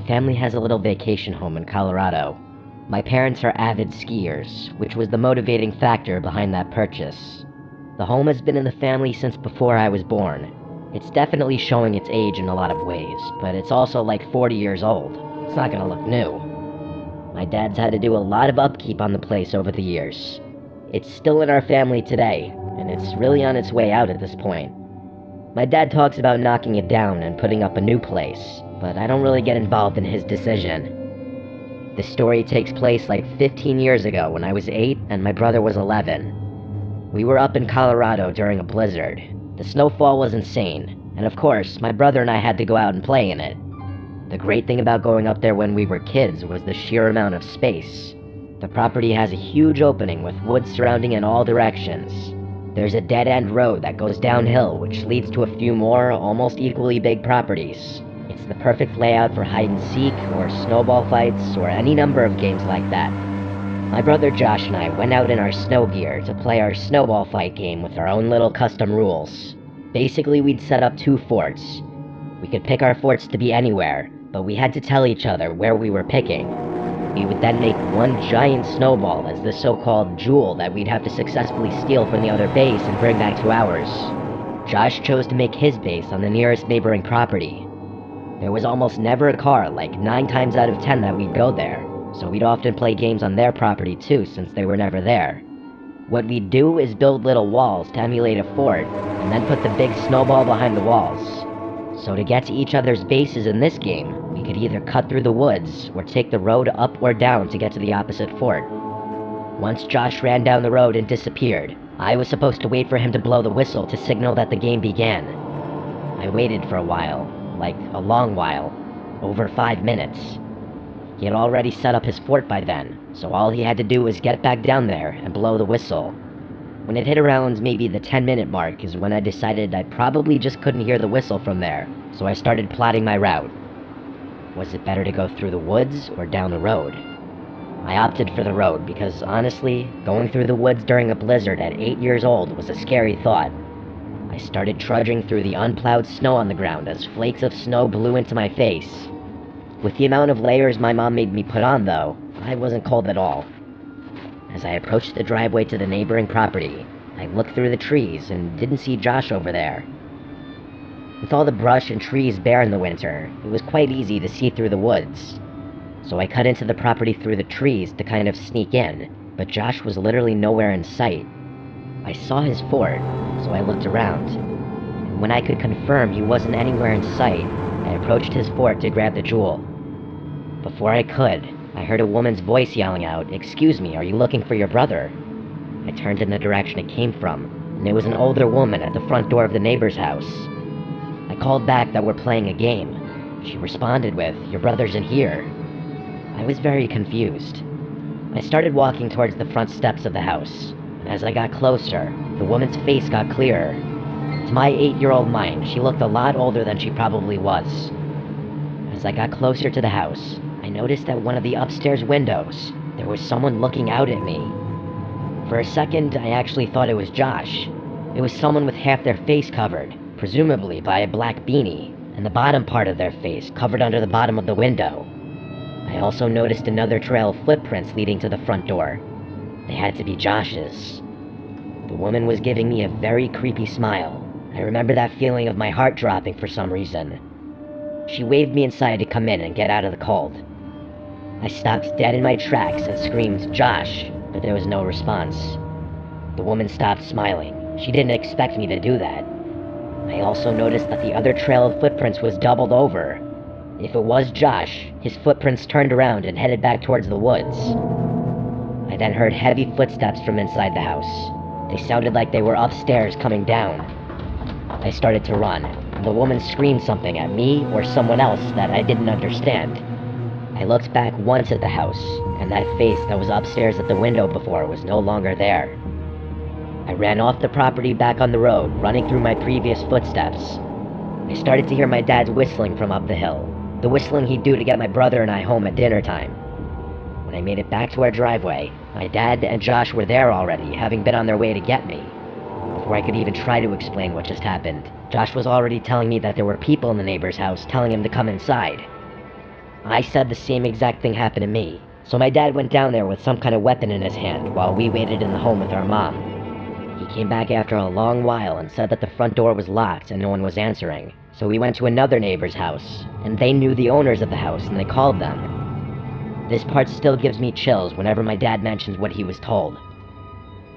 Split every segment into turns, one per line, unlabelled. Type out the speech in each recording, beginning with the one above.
family has a little vacation home in Colorado. My parents are avid skiers, which was the motivating factor behind that purchase. The home has been in the family since before I was born. It's definitely showing its age in a lot of ways, but it's also like 40 years old. It's not gonna look new. My dad's had to do a lot of upkeep on the place over the years. It's still in our family today, and it's really on its way out at this point. My dad talks about knocking it down and putting up a new place, but I don't really get involved in his decision. This story takes place like 15 years ago when I was 8 and my brother was 11. We were up in Colorado during a blizzard. The snowfall was insane, and of course, my brother and I had to go out and play in it. The great thing about going up there when we were kids was the sheer amount of space. The property has a huge opening with woods surrounding in all directions. There's a dead-end road that goes downhill, which leads to a few more, almost equally big properties. It's the perfect layout for hide-and-seek, or snowball fights, or any number of games like that. My brother Josh and I went out in our snow gear to play our snowball fight game with our own little custom rules. Basically, we'd set up 2 forts. We could pick our forts to be anywhere, but we had to tell each other where we were picking. We would then make one giant snowball as the so-called jewel that we'd have to successfully steal from the other base and bring back to ours. Josh chose to make his base on the nearest neighboring property. There was almost never a car, like 9 times out of 10 that we'd go there, so we'd often play games on their property too since they were never there. What we'd do is build little walls to emulate a fort, and then put the big snowball behind the walls. So to get to each other's bases in this game, we could either cut through the woods, or take the road up or down to get to the opposite fort. Once Josh ran down the road and disappeared, I was supposed to wait for him to blow the whistle to signal that the game began. I waited for a while, like a long while, over 5 minutes. He had already set up his fort by then, so all he had to do was get back down there and blow the whistle. When it hit around maybe the 10-minute mark is when I decided I probably just couldn't hear the whistle from there, so I started plotting my route. Was it better to go through the woods or down the road? I opted for the road because, honestly, going through the woods during a blizzard at 8 years old was a scary thought. I started trudging through the unplowed snow on the ground as flakes of snow blew into my face. With the amount of layers my mom made me put on, though, I wasn't cold at all. As I approached the driveway to the neighboring property, I looked through the trees and didn't see Josh over there. With all the brush and trees bare in the winter, it was quite easy to see through the woods. So I cut into the property through the trees to kind of sneak in, but Josh was literally nowhere in sight. I saw his fort, so I looked around. And when I could confirm he wasn't anywhere in sight, I approached his fort to grab the jewel. Before I could, I heard a woman's voice yelling out, "Excuse me, are you looking for your brother?" I turned in the direction it came from, and it was an older woman at the front door of the neighbor's house. I called back that we're playing a game. She responded with, "Your brother's in here." I was very confused. I started walking towards the front steps of the house, and as I got closer, the woman's face got clearer. To my 8-year-old mind, she looked a lot older than she probably was. As I got closer to the house, I noticed at one of the upstairs windows, there was someone looking out at me. For a second, I actually thought it was Josh. It was someone with half their face covered, presumably by a black beanie, and the bottom part of their face covered under the bottom of the window. I also noticed another trail of footprints leading to the front door. They had to be Josh's. The woman was giving me a very creepy smile. I remember that feeling of my heart dropping for some reason. She waved me inside to come in and get out of the cold. I stopped dead in my tracks and screamed, "Josh," but there was no response. The woman stopped smiling. She didn't expect me to do that. I also noticed that the other trail of footprints was doubled over. If it was Josh, his footprints turned around and headed back towards the woods. I then heard heavy footsteps from inside the house. They sounded like they were upstairs coming down. I started to run, and the woman screamed something at me or someone else that I didn't understand. I looked back once at the house, and that face that was upstairs at the window before was no longer there. I ran off the property back on the road, running through my previous footsteps. I started to hear my dad's whistling from up the hill, the whistling he'd do to get my brother and I home at dinner time. When I made it back to our driveway, my dad and Josh were there already, having been on their way to get me. Before I could even try to explain what just happened, Josh was already telling me that there were people in the neighbor's house telling him to come inside. I said the same exact thing happened to me, so my dad went down there with some kind of weapon in his hand while we waited in the home with our mom. He came back after a long while and said that the front door was locked and no one was answering, so we went to another neighbor's house, and they knew the owners of the house and they called them. This part still gives me chills whenever my dad mentions what he was told.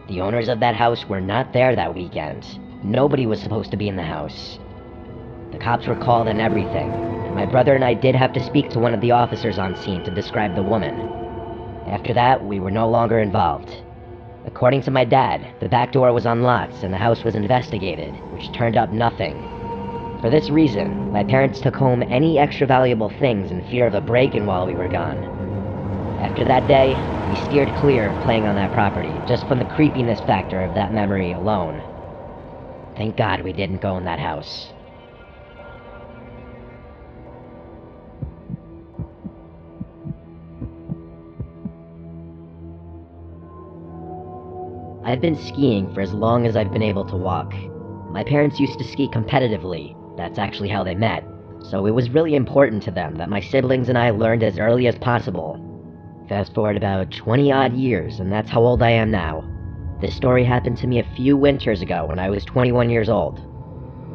The owners of that house were not there that weekend. Nobody was supposed to be in the house. The cops were called and everything, and my brother and I did have to speak to one of the officers on scene to describe the woman. After that, we were no longer involved. According to my dad, the back door was unlocked and the house was investigated, which turned up nothing. For this reason, my parents took home any extra valuable things in fear of a break-in while we were gone. After that day, we steered clear of playing on that property, just from the creepiness factor of that memory alone. Thank God we didn't go in that house. I've been skiing for as long as I've been able to walk. My parents used to ski competitively. That's actually how they met. So it was really important to them that my siblings and I learned as early as possible. Fast forward about 20-odd years, and that's how old I am now. This story happened to me a few winters ago when I was 21 years old.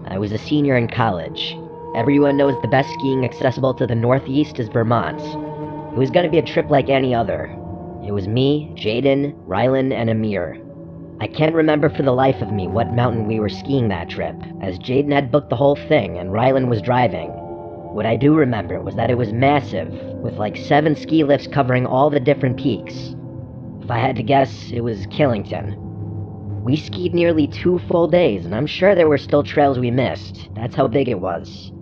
I was a senior in college. Everyone knows the best skiing accessible to the Northeast is Vermont. It was gonna be a trip like any other. It was me, Jaden, Rylan, and Amir. I can't remember for the life of me what mountain we were skiing that trip, as Jaden had booked the whole thing and Rylan was driving. What I do remember was that it was massive, with like 7 ski lifts covering all the different peaks. If I had to guess, it was Killington. We skied nearly 2 full days, and I'm sure there were still trails we missed. That's how big it was.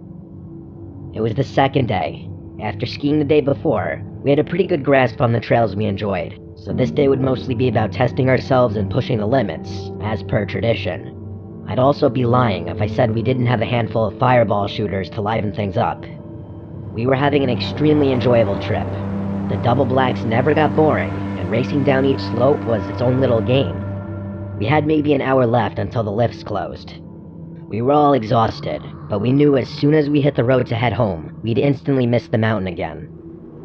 It was the second day. After skiing the day before, we had a pretty good grasp on the trails we enjoyed, so this day would mostly be about testing ourselves and pushing the limits, as per tradition. I'd also be lying if I said we didn't have a handful of fireball shooters to liven things up. We were having an extremely enjoyable trip. The double blacks never got boring, and racing down each slope was its own little game. We had maybe an hour left until the lifts closed. We were all exhausted, but we knew as soon as we hit the road to head home, we'd instantly miss the mountain again.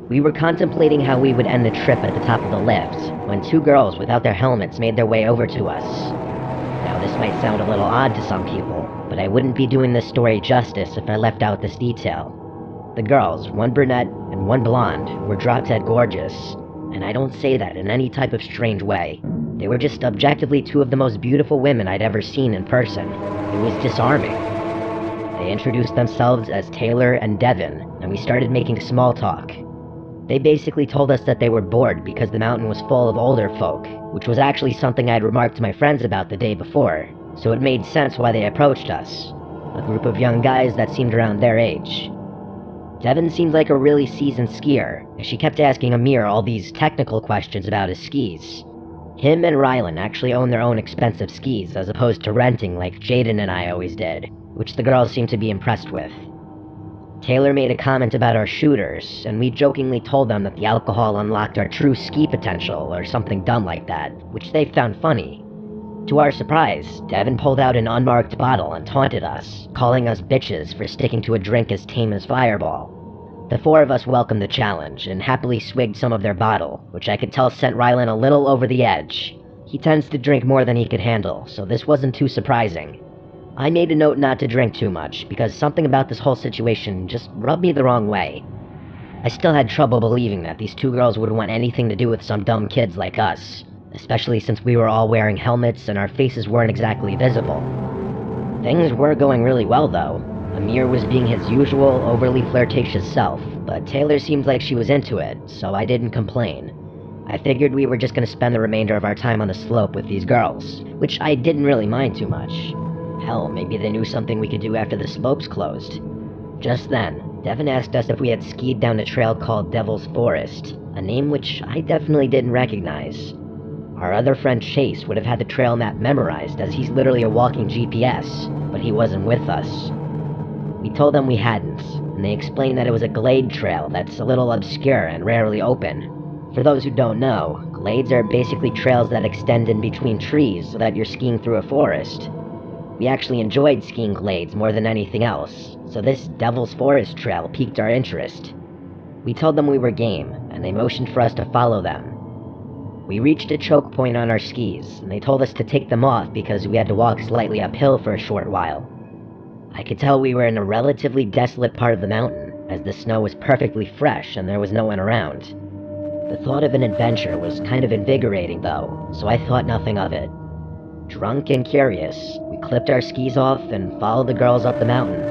We were contemplating how we would end the trip at the top of the lift, when 2 girls without their helmets made their way over to us. Now this might sound a little odd to some people, but I wouldn't be doing this story justice if I left out this detail. The girls, one brunette and one blonde, were drop-dead gorgeous, and I don't say that in any type of strange way. They were just objectively 2 of the most beautiful women I'd ever seen in person. It was disarming. They introduced themselves as Taylor and Devin, and we started making small talk. They basically told us that they were bored because the mountain was full of older folk, which was actually something I'd remarked to my friends about the day before, so it made sense why they approached us. A group of young guys that seemed around their age. Devin seemed like a really seasoned skier, and she kept asking Amir all these technical questions about his skis. Him and Rylan actually own their own expensive skis as opposed to renting like Jaden and I always did, which the girls seemed to be impressed with. Taylor made a comment about our shooters, and we jokingly told them that the alcohol unlocked our true ski potential or something dumb like that, which they found funny. To our surprise, Devin pulled out an unmarked bottle and taunted us, calling us bitches for sticking to a drink as tame as Fireball. The 4 of us welcomed the challenge and happily swigged some of their bottle, which I could tell sent Rylan a little over the edge. He tends to drink more than he could handle, so this wasn't too surprising. I made a note not to drink too much, because something about this whole situation just rubbed me the wrong way. I still had trouble believing that these 2 girls would want anything to do with some dumb kids like us, especially since we were all wearing helmets and our faces weren't exactly visible. Things were going really well, though. Amir was being his usual, overly flirtatious self, but Taylor seemed like she was into it, so I didn't complain. I figured we were just gonna spend the remainder of our time on the slope with these girls, which I didn't really mind too much. Hell, maybe they knew something we could do after the slopes closed. Just then, Devin asked us if we had skied down a trail called Devil's Forest, a name which I definitely didn't recognize. Our other friend Chase would have had the trail map memorized as he's literally a walking GPS, but he wasn't with us. We told them we hadn't, and they explained that it was a glade trail that's a little obscure and rarely open. For those who don't know, glades are basically trails that extend in between trees so that you're skiing through a forest. We actually enjoyed skiing glades more than anything else, so this Devil's Forest trail piqued our interest. We told them we were game, and they motioned for us to follow them. We reached a choke point on our skis, and they told us to take them off because we had to walk slightly uphill for a short while. I could tell we were in a relatively desolate part of the mountain, as the snow was perfectly fresh and there was no one around. The thought of an adventure was kind of invigorating though, so I thought nothing of it. Drunk and curious, we clipped our skis off and followed the girls up the mountain.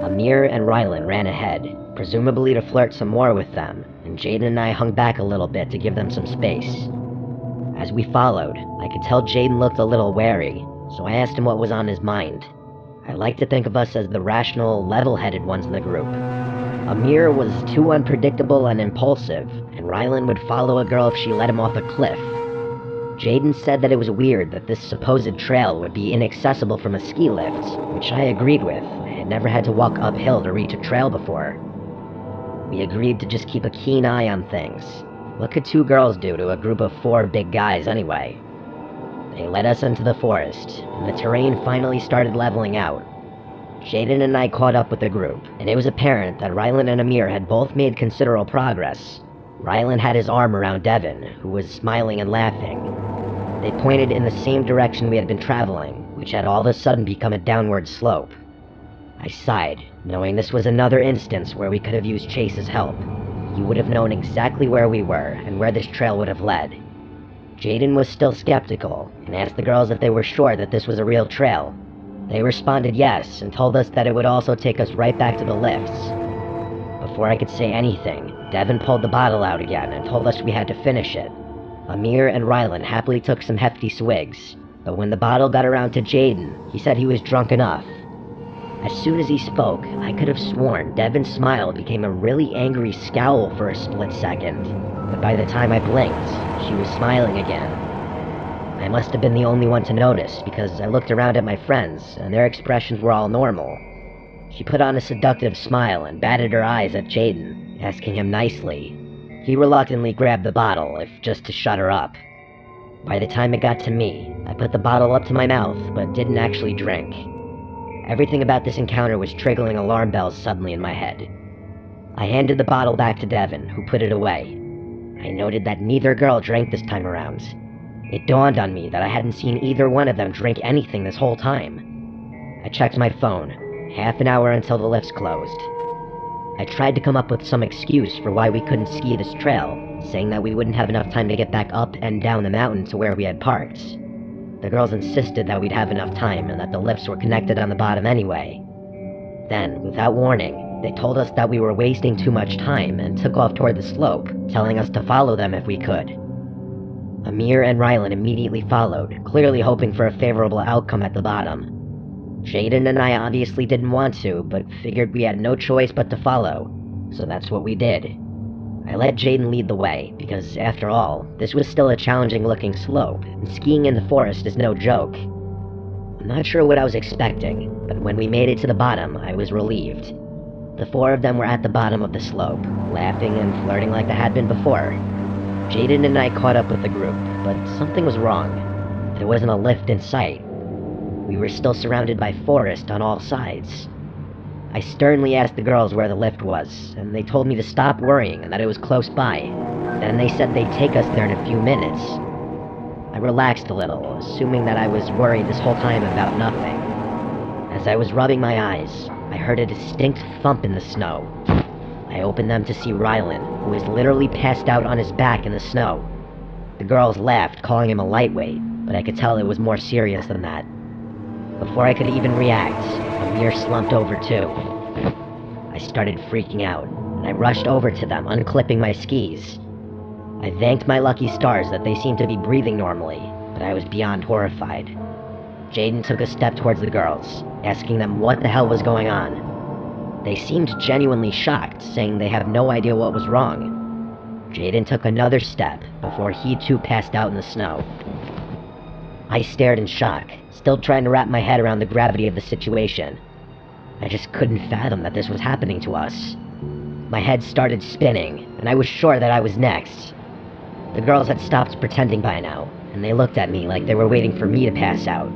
Amir and Rylan ran ahead, presumably to flirt some more with them, and Jaden and I hung back a little bit to give them some space. As we followed, I could tell Jaden looked a little wary, so I asked him what was on his mind. I like to think of us as the rational, level-headed ones in the group. Amir was too unpredictable and impulsive, and Rylan would follow a girl if she led him off a cliff. Jaden said that it was weird that this supposed trail would be inaccessible from a ski lift, which I agreed with. I had never had to walk uphill to reach a trail before. We agreed to just keep a keen eye on things. What could two girls do to a group of 4 big guys anyway? They led us into the forest, and the terrain finally started leveling out. Jaden and I caught up with the group, and it was apparent that Rylan and Amir had both made considerable progress. Rylan had his arm around Devin, who was smiling and laughing. They pointed in the same direction we had been traveling, which had all of a sudden become a downward slope. I sighed, knowing this was another instance where we could have used Chase's help. He would have known exactly where we were, and where this trail would have led. Jaden was still skeptical, and asked the girls if they were sure that this was a real trail. They responded yes, and told us that it would also take us right back to the lifts. Before I could say anything, Devin pulled the bottle out again and told us we had to finish it. Amir and Rylan happily took some hefty swigs, but when the bottle got around to Jaden, he said he was drunk enough. As soon as he spoke, I could have sworn Devin's smile became a really angry scowl for a split second, but by the time I blinked, she was smiling again. I must have been the only one to notice, because I looked around at my friends, and their expressions were all normal. She put on a seductive smile and batted her eyes at Jaden, asking him nicely. He reluctantly grabbed the bottle, if just to shut her up. By the time it got to me, I put the bottle up to my mouth, but didn't actually drink. Everything about this encounter was triggering alarm bells suddenly in my head. I handed the bottle back to Devin, who put it away. I noted that neither girl drank this time around. It dawned on me that I hadn't seen either one of them drink anything this whole time. I checked my phone, half an hour until the lifts closed. I tried to come up with some excuse for why we couldn't ski this trail, saying that we wouldn't have enough time to get back up and down the mountain to where we had parked. The girls insisted that we'd have enough time and that the lifts were connected on the bottom anyway. Then, without warning, they told us that we were wasting too much time and took off toward the slope, telling us to follow them if we could. Amir and Rylan immediately followed, clearly hoping for a favorable outcome at the bottom. Jaden and I obviously didn't want to, but figured we had no choice but to follow, so that's what we did. I let Jaden lead the way, because after all, this was still a challenging-looking slope, and skiing in the forest is no joke. I'm not sure what I was expecting, but when we made it to the bottom, I was relieved. The 4 of them were at the bottom of the slope, laughing and flirting like they had been before. Jaden and I caught up with the group, but something was wrong. There wasn't a lift in sight. We were still surrounded by forest on all sides. I sternly asked the girls where the lift was, and they told me to stop worrying and that it was close by. Then they said they'd take us there in a few minutes. I relaxed a little, assuming that I was worried this whole time about nothing. As I was rubbing my eyes, I heard a distinct thump in the snow. I opened them to see Rylan, who was literally passed out on his back in the snow. The girls laughed, calling him a lightweight, but I could tell it was more serious than that. Before I could even react, Amir slumped over too. I started freaking out, and I rushed over to them, unclipping my skis. I thanked my lucky stars that they seemed to be breathing normally, but I was beyond horrified. Jaden took a step towards the girls, asking them what the hell was going on. They seemed genuinely shocked, saying they have no idea what was wrong. Jaden took another step before he too passed out in the snow. I stared in shock, still trying to wrap my head around the gravity of the situation. I just couldn't fathom that this was happening to us. My head started spinning, and I was sure that I was next. The girls had stopped pretending by now, and they looked at me like they were waiting for me to pass out.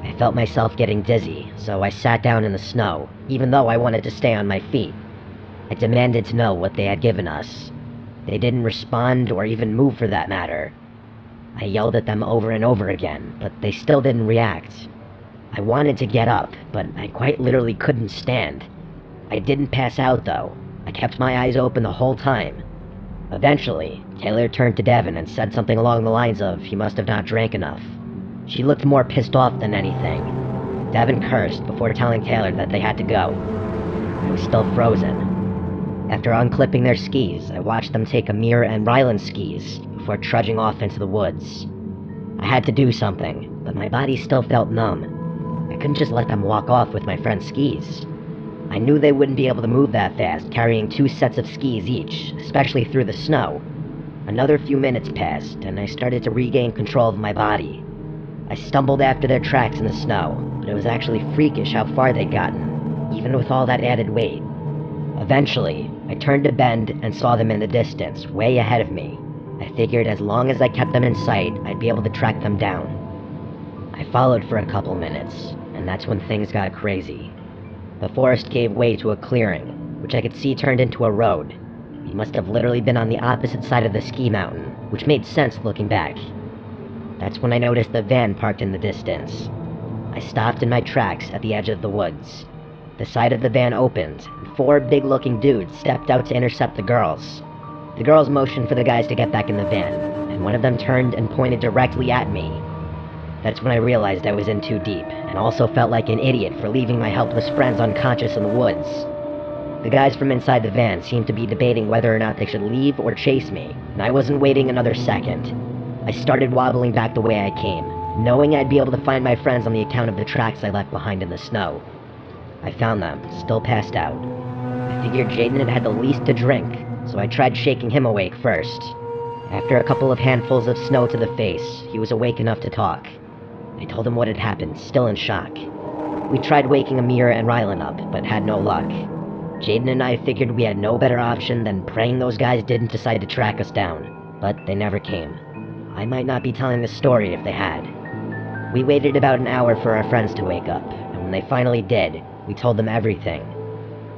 I felt myself getting dizzy, so I sat down in the snow, even though I wanted to stay on my feet. I demanded to know what they had given us. They didn't respond or even move for that matter. I yelled at them over and over again, but they still didn't react. I wanted to get up, but I quite literally couldn't stand. I didn't pass out though. I kept my eyes open the whole time. Eventually, Taylor turned to Devin and said something along the lines of he must have not drank enough. She looked more pissed off than anything. Devin cursed before telling Taylor that they had to go. I was still frozen. After unclipping their skis, I watched them take Amir and Ryland's skis before trudging off into the woods. I had to do something, but my body still felt numb. I couldn't just let them walk off with my friend's skis. I knew they wouldn't be able to move that fast, carrying 2 sets of skis each, especially through the snow. Another few minutes passed, and I started to regain control of my body. I stumbled after their tracks in the snow, but it was actually freakish how far they'd gotten, even with all that added weight. Eventually, I turned a bend and saw them in the distance, way ahead of me. I figured as long as I kept them in sight, I'd be able to track them down. I followed for a couple minutes, and that's when things got crazy. The forest gave way to a clearing, which I could see turned into a road. We must have literally been on the opposite side of the ski mountain, which made sense looking back. That's when I noticed the van parked in the distance. I stopped in my tracks at the edge of the woods. The side of the van opened, and 4 big-looking dudes stepped out to intercept the girls. The girls motioned for the guys to get back in the van, and one of them turned and pointed directly at me. That's when I realized I was in too deep, and also felt like an idiot for leaving my helpless friends unconscious in the woods. The guys from inside the van seemed to be debating whether or not they should leave or chase me, and I wasn't waiting another second. I started wobbling back the way I came, knowing I'd be able to find my friends on the account of the tracks I left behind in the snow. I found them, still passed out. I figured Jaden had had the least to drink, so I tried shaking him awake first. After a couple of handfuls of snow to the face, he was awake enough to talk. I told him what had happened, still in shock. We tried waking Amir and Ryland up, but had no luck. Jaden and I figured we had no better option than praying those guys didn't decide to track us down, but they never came. I might not be telling this story if they had. We waited about an hour for our friends to wake up, and when they finally did, we told them everything.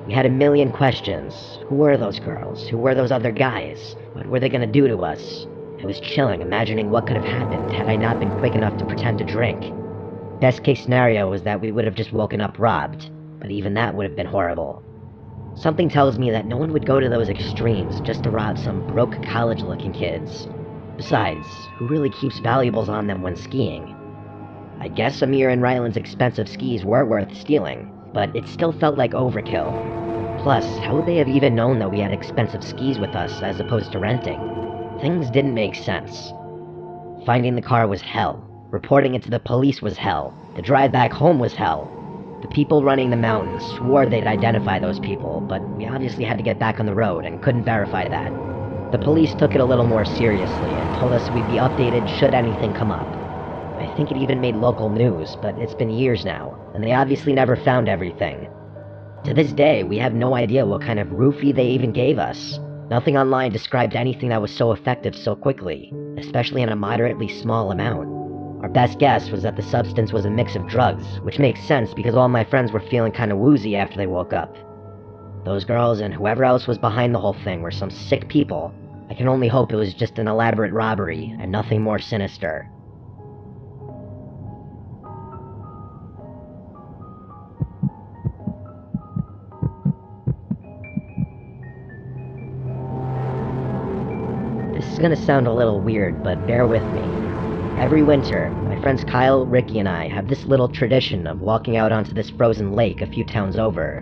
We had a million questions. Who were those girls? Who were those other guys? What were they gonna do to us? It was chilling imagining what could have happened had I not been quick enough to pretend to drink. Best case scenario was that we would have just woken up robbed, but even that would have been horrible. Something tells me that no one would go to those extremes just to rob some broke college-looking kids. Besides, who really keeps valuables on them when skiing? I guess Amir and Ryland's expensive skis were worth stealing, but it still felt like overkill. Plus, how would they have even known that we had expensive skis with us as opposed to renting? Things didn't make sense. Finding the car was hell. Reporting it to the police was hell. The drive back home was hell. The people running the mountains swore they'd identify those people, but we obviously had to get back on the road and couldn't verify that. The police took it a little more seriously and told us we'd be updated should anything come up. I think it even made local news, but it's been years now, and they obviously never found everything. To this day, we have no idea what kind of roofie they even gave us. Nothing online described anything that was so effective so quickly, especially in a moderately small amount. Our best guess was that the substance was a mix of drugs, which makes sense because all my friends were feeling kinda woozy after they woke up. Those girls and whoever else was behind the whole thing were some sick people. I can only hope it was just an elaborate robbery and nothing more sinister. This is gonna sound a little weird, but bear with me. Every winter, my friends Kyle, Ricky, and I have this little tradition of walking out onto this frozen lake a few towns over.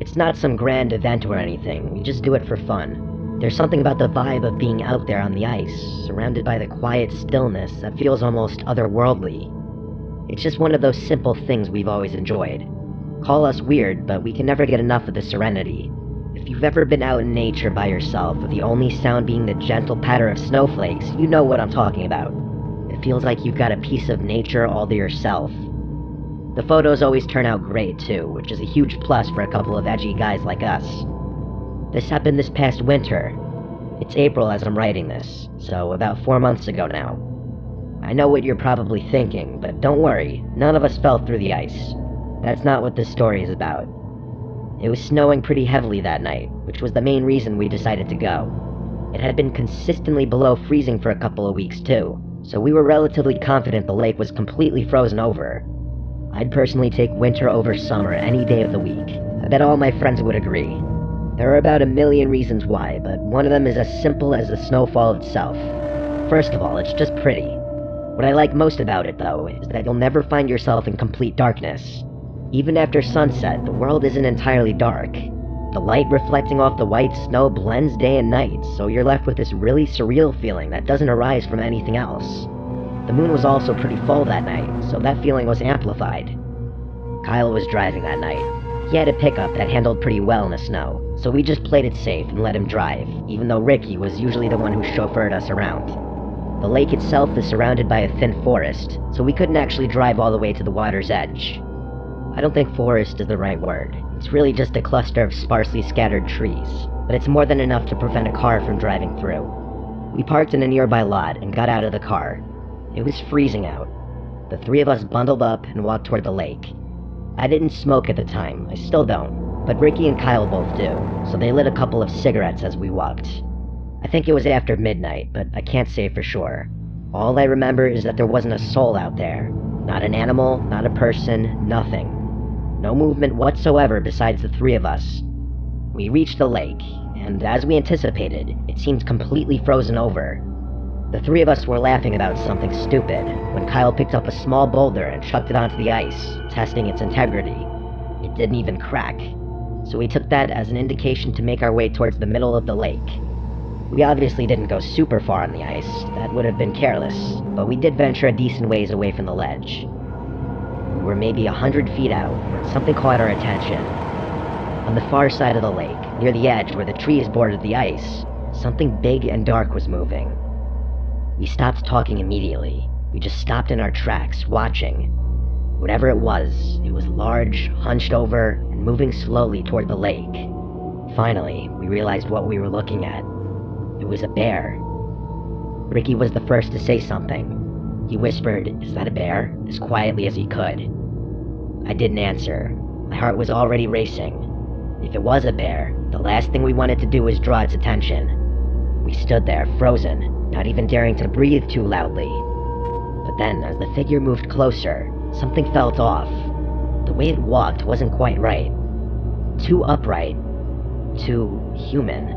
It's not some grand event or anything, we just do it for fun. There's something about the vibe of being out there on the ice, surrounded by the quiet stillness that feels almost otherworldly. It's just one of those simple things we've always enjoyed. Call us weird, but we can never get enough of the serenity. If you've ever been out in nature by yourself, with the only sound being the gentle patter of snowflakes, you know what I'm talking about. It feels like you've got a piece of nature all to yourself. The photos always turn out great too, which is a huge plus for a couple of edgy guys like us. This happened this past winter. It's April as I'm writing this, so about 4 months ago now. I know what you're probably thinking, but don't worry, none of us fell through the ice. That's not what this story is about. It was snowing pretty heavily that night, which was the main reason we decided to go. It had been consistently below freezing for a couple of weeks too, so we were relatively confident the lake was completely frozen over. I'd personally take winter over summer any day of the week. I bet all my friends would agree. There are about a million reasons why, but one of them is as simple as the snowfall itself. First of all, it's just pretty. What I like most about it, though, is that you'll never find yourself in complete darkness. Even after sunset, the world isn't entirely dark. The light reflecting off the white snow blends day and night, so you're left with this really surreal feeling that doesn't arise from anything else. The moon was also pretty full that night, so that feeling was amplified. Kyle was driving that night. He had a pickup that handled pretty well in the snow, so we just played it safe and let him drive, even though Ricky was usually the one who chauffeured us around. The lake itself is surrounded by a thin forest, so we couldn't actually drive all the way to the water's edge. I don't think forest is the right word. It's really just a cluster of sparsely scattered trees, but it's more than enough to prevent a car from driving through. We parked in a nearby lot and got out of the car. It was freezing out. The three of us bundled up and walked toward the lake. I didn't smoke at the time, I still don't, but Ricky and Kyle both do, so they lit a couple of cigarettes as we walked. I think it was after midnight, but I can't say for sure. All I remember is that there wasn't a soul out there. Not an animal, not a person, nothing. No movement whatsoever besides the three of us. We reached the lake, and as we anticipated, it seemed completely frozen over. The three of us were laughing about something stupid when Kyle picked up a small boulder and chucked it onto the ice, testing its integrity. It didn't even crack, so we took that as an indication to make our way towards the middle of the lake. We obviously didn't go super far on the ice, that would have been careless, but we did venture a decent ways away from the ledge. We were maybe 100 feet out when something caught our attention. On the far side of the lake, near the edge where the trees bordered the ice, something big and dark was moving. We stopped talking immediately. We just stopped in our tracks, watching. Whatever it was large, hunched over, and moving slowly toward the lake. Finally, we realized what we were looking at. It was a bear. Ricky was the first to say something. He whispered, "Is that a bear?" as quietly as he could. I didn't answer. My heart was already racing. If it was a bear, the last thing we wanted to do was draw its attention. We stood there, frozen, not even daring to breathe too loudly. But then, as the figure moved closer, something felt off. The way it walked wasn't quite right. Too upright. Too human.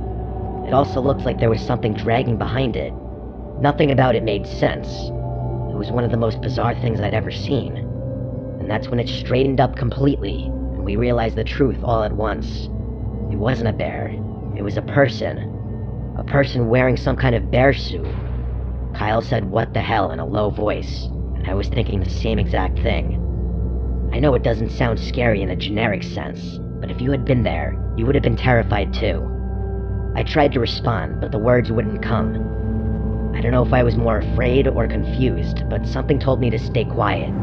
It also looked like there was something dragging behind it. Nothing about it made sense. It was one of the most bizarre things I'd ever seen. And that's when it straightened up completely, and we realized the truth all at once. It wasn't a bear. It was a person. A person wearing some kind of bear suit. Kyle said, "What the hell," in a low voice, and I was thinking the same exact thing. I know it doesn't sound scary in a generic sense, but if you had been there, you would have been terrified too. I tried to respond, but the words wouldn't come. I don't know if I was more afraid or confused, but something told me to stay quiet.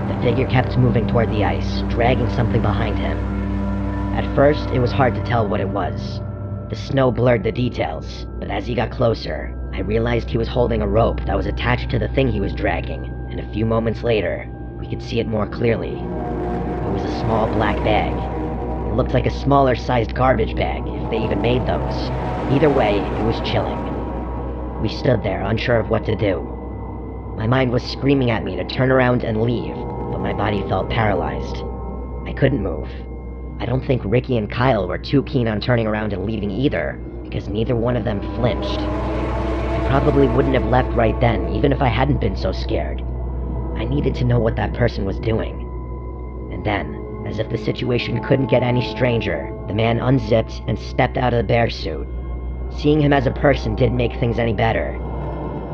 The figure kept moving toward the ice, dragging something behind him. At first, it was hard to tell what it was. The snow blurred the details, but as he got closer, I realized he was holding a rope that was attached to the thing he was dragging, and a few moments later, we could see it more clearly. It was a small black bag. It looked like a smaller-sized garbage bag, if they even made those. Either way, it was chilling. We stood there, unsure of what to do. My mind was screaming at me to turn around and leave, but my body felt paralyzed. I couldn't move. I don't think Ricky and Kyle were too keen on turning around and leaving either, because neither one of them flinched. I probably wouldn't have left right then, even if I hadn't been so scared. I needed to know what that person was doing. And then, as if the situation couldn't get any stranger, the man unzipped and stepped out of the bear suit. Seeing him as a person didn't make things any better.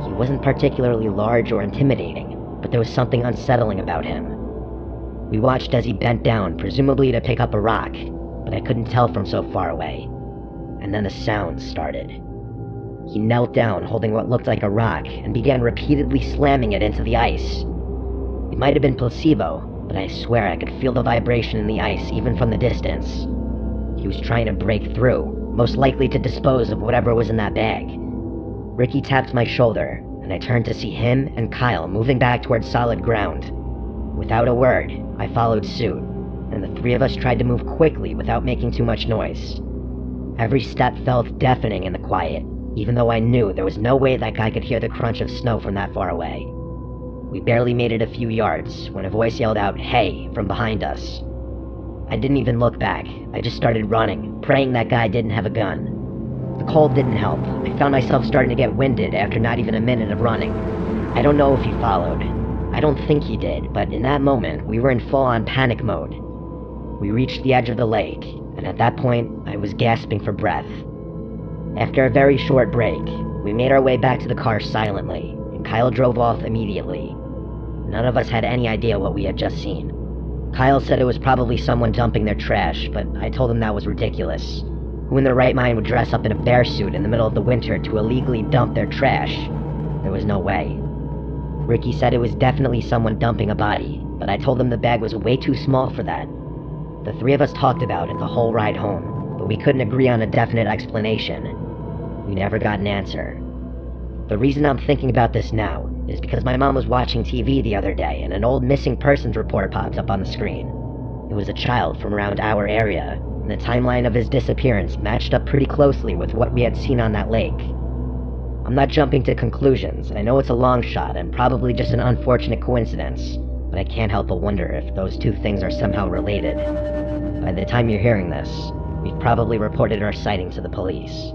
He wasn't particularly large or intimidating, but there was something unsettling about him. We watched as he bent down, presumably to pick up a rock, but I couldn't tell from so far away. And then the sounds started. He knelt down, holding what looked like a rock, and began repeatedly slamming it into the ice. It might have been placebo, but I swear I could feel the vibration in the ice even from the distance. He was trying to break through, most likely to dispose of whatever was in that bag. Ricky tapped my shoulder, and I turned to see him and Kyle moving back towards solid ground. Without a word, I followed suit. and the three of us tried to move quickly without making too much noise. Every step felt deafening in the quiet, even though I knew there was no way that guy could hear the crunch of snow from that far away. We barely made it a few yards when a voice yelled out, "Hey," from behind us. I didn't even look back. I just started running, praying that guy didn't have a gun. The cold didn't help. I found myself starting to get winded after not even a minute of running. I don't know if he followed. I don't think he did, but in that moment, we were in full-on panic mode. We reached the edge of the lake, and at that point, I was gasping for breath. After a very short break, we made our way back to the car silently, and Kyle drove off immediately. None of us had any idea what we had just seen. Kyle said it was probably someone dumping their trash, but I told him that was ridiculous. Who in their right mind would dress up in a bear suit in the middle of the winter to illegally dump their trash? There was no way. Ricky said it was definitely someone dumping a body, but I told him the bag was way too small for that. The three of us talked about it the whole ride home, but we couldn't agree on a definite explanation. We never got an answer. The reason I'm thinking about this now is because my mom was watching TV the other day and an old missing persons report popped up on the screen. It was a child from around our area, and the timeline of his disappearance matched up pretty closely with what we had seen on that lake. I'm not jumping to conclusions, I know it's a long shot and probably just an unfortunate coincidence, but I can't help but wonder if those two things are somehow related. By the time you're hearing this, we've probably reported our sighting to the police.